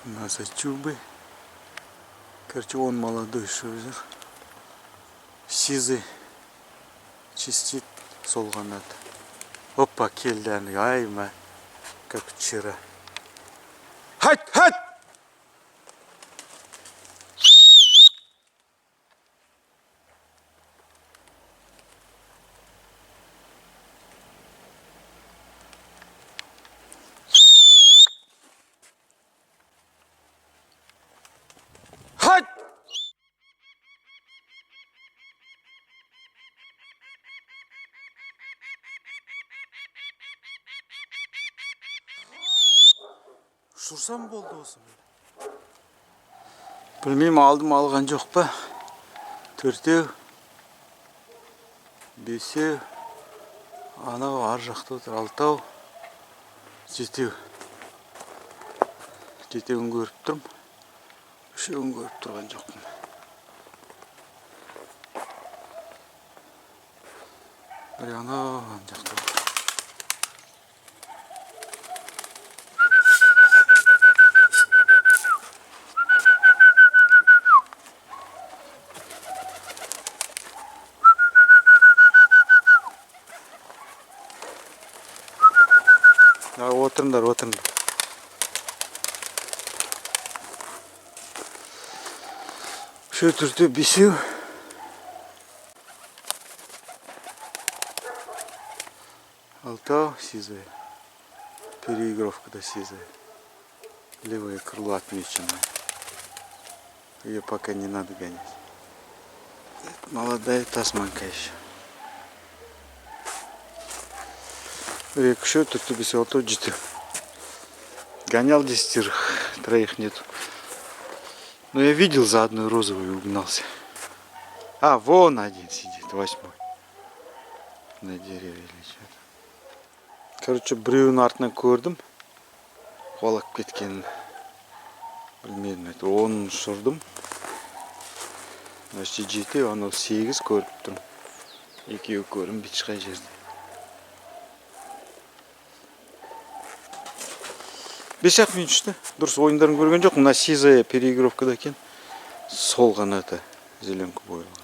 Носочубы. Короче, он молодой шозер. Сизый. Чистит сол қанат. Опа, келді әні. Ай, ма. Как вчера. Хать, хать! Хать! Шурсам болды осы. Білмеймін, алдым алған жоқ па. Төртеу, бесеу, анау ар жақта отыр, алтау, жетеу. Жетеуін көріп тұрмын. Үшеуін көріп тұрған жоқпын. Бір анау жақта отыр. Отырыңдар, отырыңдар. Şu түрде бесеу. Алтау, сизая. Переигровка-то сизая. Левое крыло отмеченное. Ее пока не надо гонять. Молодая тасманка еще. Еще түрде бесеу, алтау, жетеу. Гонял 10, троих нету. Но я видел за одной розовой и угнался. А, вон один сидит, 8-й. На дереве или что-то. Короче, біреуін артынан көрдім. Қуалап кеткенін. Білмедім, это 10 ұшырдым. Значит, 7, анау 8 көріп тұрмын. Екеуі көрінбейді ешқай жерде. 5-ақ минут ішті. Дұрыс ойындарын көрген жоқ. Мына сизая переигровкада екен. Сол қанаты зеленка бойлы.